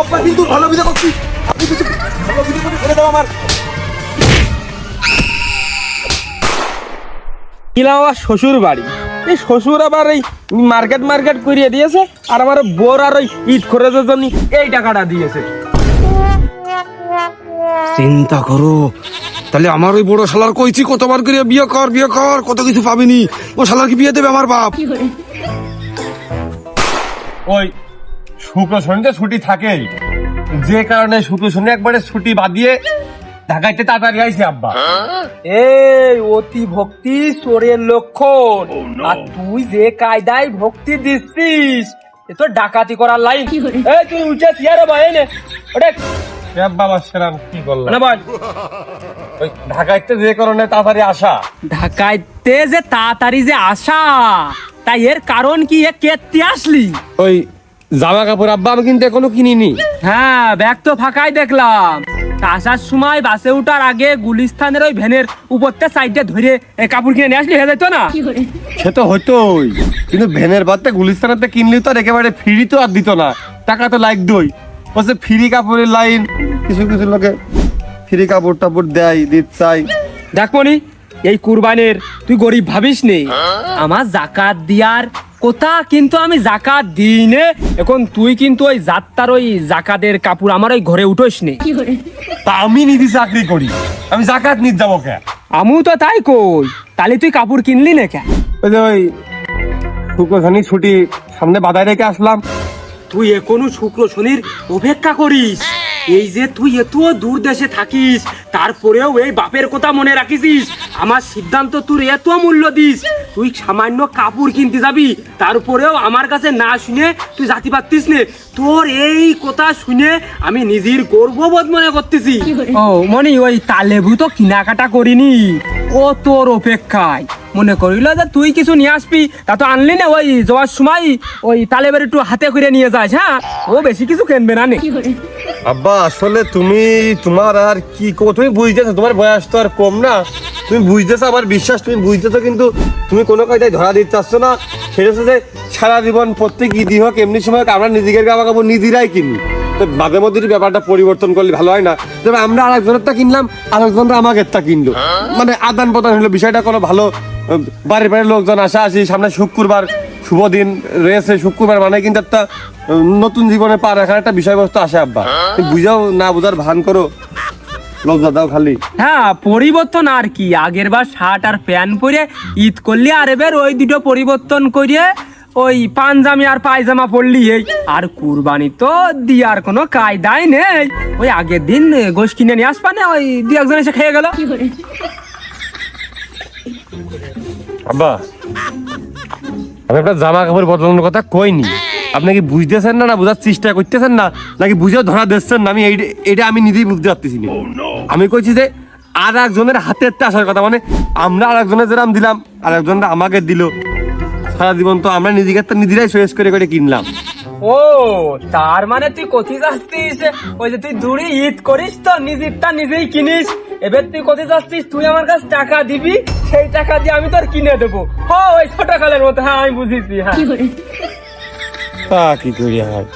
আব্বা কিন্তু ভালো ভিডিও করছি, আপনি কিছু ভালো ভিডিও করে ছেড়ে দাও আমার। গেলাম আমার শ্বশুর বাড়ি, এই শ্বশুর আবার এই মার্কেট করিয়ে দিয়েছে, আর আমার বোর আর ওই ঈদ খরচের জন্য এই টাকাটা দিয়েছে। চিন্তা করো, তাহলে আমার ওই বড় শালার কইছি কতবার করে বিয়ে কর কত কিছু পাবিনি, ও শালার কি বিয়ে দেবে আমার বাপ? ওই শুক্র শনিতে ছুটি থাকেই, যে কারণে শুক্র শনি একবারে ছুটি বাদ দিয়ে ঢাকাইতে তাড়াতাড়ি আইছে আব্বা। এই অতি ভক্তি চোরের লক্ষণ, আর তুই যে কায়দায় ভক্তি দিচ্ছিস এ তো ডাকাতি করার লাইন। এই তুই উঠে চেয়ারে বয় নে ওটা বাবা সেরাম কি করলাম না বল। ওই ঢাকাইতে যে কারণে তাড়াতাড়ি আসা, ঢাকাইতে যে তাড়াতাড়ি যে আসা, তাই এর কারণ কি? এ কেটে আসলি ওই জামা কাপড় আব্বা আমি কিন্তু এখনো কিনিনি। হ্যাঁ ব্যাগ তো ফাঁকাই দেখলাম, আসার সময় বাসে উঠার আগে গুলিস্তানের ওই ভ্যানের উপরতে সাইডে ধরে কাপড় কিনে নিয়ে আসলি হয়ে যেত না? সে তো হতোই, কিন্তু ভ্যানের বাদতে গুলিস্তানেতে কিনলি তো আর একেবারে ফ্রি তো আর দিত না, টাকা তো লাইক দই বলছে ফ্রি কাপড়ের লাইন, কিছু কিছু লোকে ফ্রি কাপড় টাপড় দেয় দিত চাই। দেখমনি এই কুরবানের তুই গরিব ভাবিস নে, আমার জাকাত দিয়ার কথা, কিন্তু আমি জাকাত দিই নে। এখন তুই কিন্তু ওই যাত্রার ওই জাকাতের কাপড় আমার ওই ঘরে উঠোস নে। তা আমি নিদি চাকরি করি, আমি জাকাত নিতে যাবো কে? আমিও তো তাই কই, তাহলে তুই কাপড় কিনলি না কে? ওই যে ওই শুক্র শনি ছুটি সামনে বাধায় রেখে আসলাম। তুই এখনো শুক্র শনির অপেক্ষা করিস? এই যে তুই এত দূর দেশে থাকিস, তারপরেও এই বাপের কথা মনে রাখিস, আমার সিদ্ধান্ত তোর এত মূল্য দিস, তুই সামান্য কাপড় কিনতে যাবি, তারপরেও আমার কাছে না শুনে তুই জাতি পারতিস নে। তোর এই কথা শুনে আমি নিজের গর্ববোধ মনে করতেছি। ও মনে ওই তালেবু তো কেনাকাটা করিনি, ও তোর অপেক্ষায় মনে করিল যে তুই কিছু নিয়ে আসবি, তা তো আনলি না। ওই যাওয়ার সময় ওই তালেবের একটু হাতে করে নিয়ে যাস। হ্যাঁ ও বেশি কিছু কিনবে না নে। আব্বা আসলে তুমি তোমার আর কি তুমি বুঝতেছো, তোমার বয়স তো আর কম না, তুমি বুঝতেছো, আমার বিশ্বাস তুমি বুঝতেছো, কিন্তু তুমি কোনো কায়দায় ধরা দিতে চাচ্ছ না। সেটা হচ্ছে যে সারা জীবন প্রত্যেক ঈদই হোক এমনি সময় হোক আমরা নিজেদের জামা কাপড় নিজেরাই কিনি, তো মাঝে মধ্যে ব্যাপারটা পরিবর্তন করলে ভালো হয় না? তবে আমরা আরেকজনেরটা কিনলাম, আরেকজনরা আমাকেরটা কিনলো, মানে আদান প্রদান হলো, বিষয়টা কোনো ভালো। বাড়ির বাড়ির লোকজন আসা আসি, সামনে শুক্রবার শুভ দিন রয়েছে, শুক্রবার মানে কিন্তু একটা নতুন জীবনে পা রাখার একটা বিষয়বস্তু আসে আব্বা, বুঝাও না বুঝার ভান করো, লজ্জা দাও খালি। হ্যাঁ পরিবর্তন আর কি, আগের বার শার্ট আর প্যান্ট পরে ঈদ করলি, আর এবার ওই দুটো পরিবর্তন করিয়ে ওই পাঞ্জামি আর পায়জামা পড়লি এই, আর কুরবানি তো দিয়ার কোনো কায়দাই নেই, ওই আগের দিন গোশ কিনে নিয়ে আসবা না, ওই দু একজন এসে খেয়ে গেল। আব্বা আমি আপনার জামা কাপড় বদলানোর কথা কইনি, আপনি কি বুঝতেছেন না, না বুঝার চেষ্টা করতেছেন না, নাকি বুঝেও ধরা দিচ্ছেন না? আমি এইটা আমি নিজেই বুঝতে পারতেছি না। আমি কইছি যে আর একজনের হাতের আসার কথা, মানে আমরা আর একজনের যেরাম দিলাম আর একজনরা আমাকে দিল, সারা জীবন তো আমরা নিজেরাই চয়েস করে করে কিনলাম। ও তার মানে তুই কোথায় যাচ্ছিস? ওই যে তুই দূরে ঈদ করিস তো নিজেরটা নিজেই কিনিস, এবার তুই কোথায় যাচ্ছিস? তুই আমার কাছে টাকা দিবি, সেই টাকা দিয়ে আমি তোর কিনে দেবো। ওই ছোট কালের মতো। হ্যাঁ আমি বুঝেছি। হ্যাঁ তা কি করি হয়,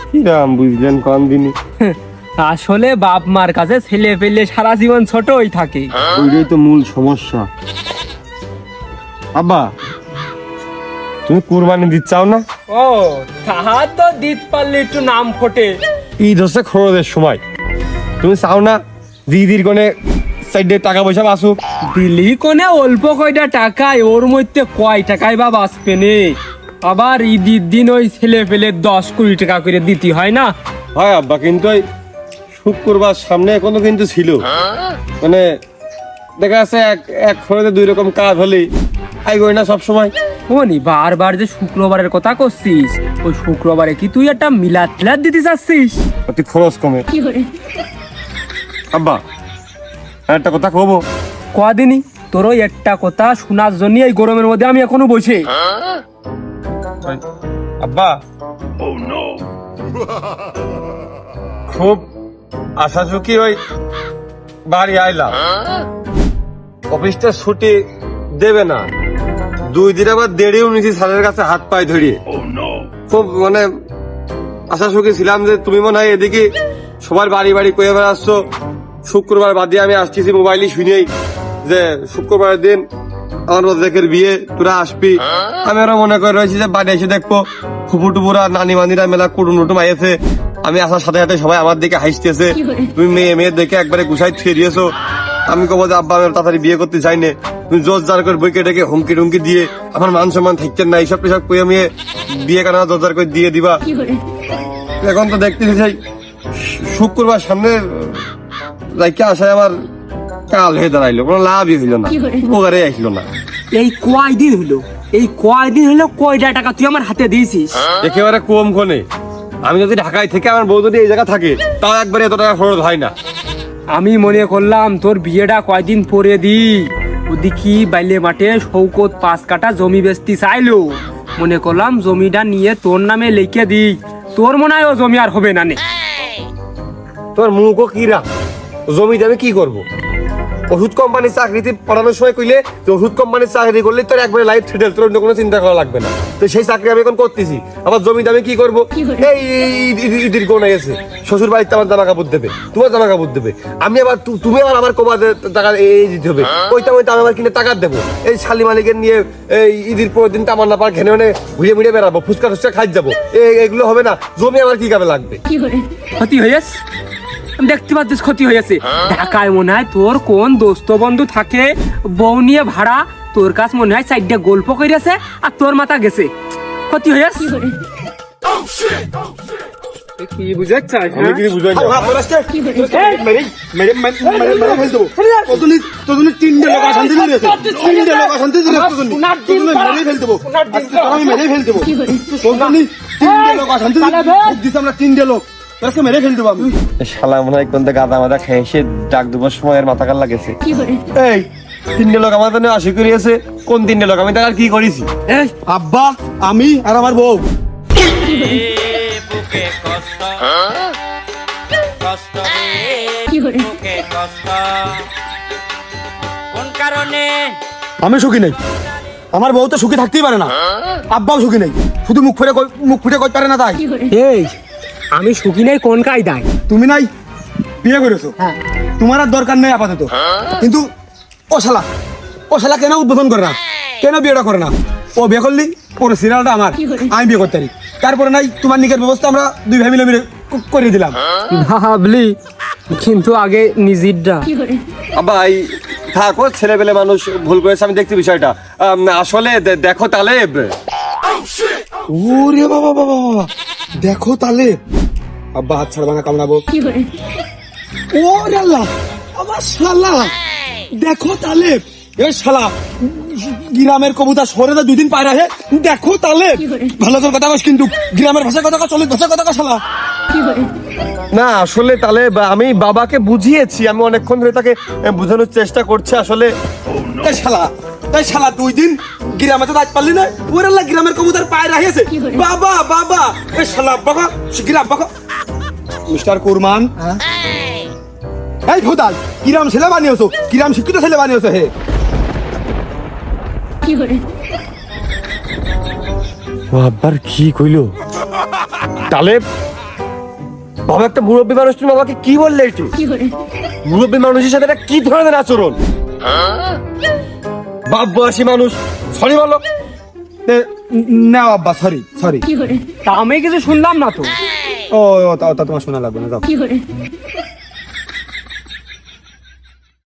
কিরাম বুঝলেন কোন দিনই? আসলে বাপ মার কাছে ছেলে পেলে সারা জীবন ছোটই থাকে, ওইটাই তো মূল সমস্যা। আব্বা তুমি কুরবানি দিতে চাও না? ও তাহা তো দিতে পারলে একটু নাম ফোটে, ঈদ হচ্ছে খরচের সময়, তুমি চাও না দিদির কোনে সাইডে টাকা পয়সা বাঁচুক? দিলি কোনে অল্প কয়টা টাকায়, ওর মধ্যে কয় টাকায় বা বাঁচবে নে? আবার ঈদের দিন ওই ছেলে পেলে 10-20 টাকা করে দিতে হয় না? হয় আব্বা, কিন্তু ওই শুক্রবার সামনে এখনো কিন্তু ছিল, মানে দেখা যাচ্ছে এক খরচে দুই রকম কাজ হলেই আই করি না সবসময়। ওনি বারবার যে শুক্রবারের কথা করছিস, ওই শুক্রবারে কি তুই একটা মিলাদ টিলাদ দিতে চাচ্ছিস? তুই খরচ কমে। আব্বা একটা কথা কব, কদিনই তোর ওই একটা কথা শোনার জন্য এই গরমের মধ্যে আমি এখনো বসে। আব্বা খুব আশা ঝুঁকি ওই বাড়ি আইলাম, অফিসটা ছুটি দেবে না, 2 দিন আবার দেরিও নিয়েছি স্যারের কাছে হাত পায়ে ধরিয়ে, খুব মানে আশা সুখী ছিলাম যে তুমি মনে হয় এদিকে সবার বাড়ি বাড়ি কয়ে বেড়াচ্ছ। শুক্রবার বাদে আমি আসতেছি মোবাইলে শুনেই যে শুক্রবারের দিন আমার রোজাকের বিয়ে, তোরা আসবি। আমি আরো মনে করে রয়েছি যে বাড়ি এসে দেখবো ফুপু টুপুরা নানি মানিরা মেলা কুটুম টুটুম আইছে। আমি আসার সাথে সাথে সবাই আমার দিকে হাসতেছে। তুমি মেয়ে দেখে একবারে গুছাই থুয়ে দিয়েছো। আমি কব যে আব্বা আমি তাড়াতাড়ি বিয়ে করতে চাই না, তুমি জোর জার করে বইকে ডেকে হুমকি টুমকি দিয়ে আমার মান সম্মান থাকছেন না, এইসব টেসব কই আমি বিয়ে কানা জোর জার করে দিয়ে দিবা। এখন তো দেখতেছি সেই শুক্রবার সামনে যাইকে আসায় আমার কাল হয়ে দাঁড়াইলো, কোনো লাভই হইলো না, উপকারে আসলো না। এই কয়দিন হলো কয়টা টাকা তুই আমার হাতে দিয়েছিস? একেবারে কম কোনে। আমি যদি ঢাকায় থেকে আমার বউ যদি এই জায়গা থাকে তাও একবারে এত টাকা খরচ হয় না। আমি মনে করলাম তোর বিয়েটা কয়দিন পরে দি, ওদিকে বাইলে মাঠে শৌকত 5 কাঠা জমি বেচতে চাইলো, মনে করলাম জমিটা নিয়ে তোর নামে লিখে দি, তোর মনে হয় ও জমি আর হবে না নে। তোর মুখও কিরা, জমি আমি কি করব? ওষুধ কোম্পানির চাকরিতে পড়ানোর সময় কইলে যে ওষুধ কোম্পানির চাকরি করলে তোর একবারে লাইফ সেটেল, তোর অন্য কোনো চিন্তা করা লাগবে না। তো সেই চাকরি আমি এখন করতেছি, আমার জমি আমি কি করবো? এই ঈদের কোন গেছে, শ্বশুর বাড়িতে আমার জামা কাপড় দেবে, তোমার জামা কাপড় দেবে, আমি আবার তুমি আবার আমার কমা টাকা এই দিতে হবে, ওইটা আমি আবার কিনে টাকা দেবো। এই শালি মালিকের নিয়ে এই ঈদের পরের দিন আমার না পার ঘেনে ঘেনে ঘুরে ঘুরে বেড়াবো, ফুচকা টুচকা খাই যাবো, এগুলো হবে না। জমি আমার কি কামে লাগবে? ক্ষতি হয়েছে, আমি দেখতে পাচ্ছিস ক্ষতি হয়েছে। ঢাকায় মনে হয় তোর কোন দোস্ত বন্ধু থাকে, বউ নিয়ে ভাড়া, তোর কাছে মনে হয় 4টা গল্প করেছে আর তোর মাথা গেছে, ক্ষতি হয়েছে। কি বুঝাচ্ছিস? আমি কি বুঝাই না। শালা মনে হয় কোন গাদা মাদা খেয়ে এসে ডাক দেবার সময় মাথা কাল লাগেছে। এই 3টে লোক আমার জন্য আশি করিয়েছে, কোন 3টে লোক? আমি তার কি করেছি? আব্বা, আমি আর আমার বউ। কোন কারণে? আমি সুখী নেই, আমার বউ তো সুখী থাকতেই পারে না, আব্বাও সুখী নেই, শুধু মুখ ফুটে করতে পারে না তাই। এই আমি সুখী নাই কোন কায়দায়? তুমি নাই বিয়ে করেছো, তোমার আর দরকার নেই আপাতত, কিন্তু ও শালা কেন উদ্বোধন করে না, কেন বিয়েটা করে না? ও বিয়ে করলি, ওর সিরিয়ালটা আমার, আমি বিয়ে করতে পারি। তারপরে নাই তোমার নিকের ব্যবস্থা আমরা 2 ভাই মিলে করে দিলাম। ভাবলি, কিন্তু আগে নিজেরটা। আব্বা এই থাকো, ছেলেবেলে মানুষ ভুল করেছে, আমি দেখছি বিষয়টা। আসলে দেখো তালেব, ওরে বাবা বাবা বাবা, দেখো তালেব, আব্বা হাত ছাড়বা না, কামড়াবো। ওরে আল্লাহ, আমার শালা, দেখো তালেব, এ শালা গ্রামের কবুতর সরে না 2 দিন পায়রা হে, দেখো তালেব, ভালো করে কথা কস, কিন্তু গ্রামের ভাষায় কথা কস, চলে ভাষায় কথা কস শালা। না আসলে তাহলে আমি বাবাকে বুঝিয়েছি, আমি অনেকক্ষণ ধরে তাকে বোঝানোর চেষ্টা করছি। আসলে এই শালা 2 দিন গ্রামে তো দাঁত পারলি না, ওরে আল্লাহ গ্রামের কবুতর পায় রাখিয়েছে, বাবা বাবা, এই শালা বাবা গ্রাম বাবা। মিস্টার কুরমান, এই ভোদাল, কিরাম ছেলে বানিয়েছো, কিরাম শিক্ষিত ছেলে বানিয়েছো হে। আব্বার কি কইলো? তালেব বাবা একটা মুরব্বী মানুষ, তুমি বাবাকে কি বললে? একটু মুরব্বী মানুষের সাথে এটা কি ধরনের আচরণ? বাপ বয়সী মানুষ, সরি বলো। না আব্বা, সরি। তা আমি কিছু শুনলাম না তো। ও তা তোমার শোনা লাগবে না, যাও।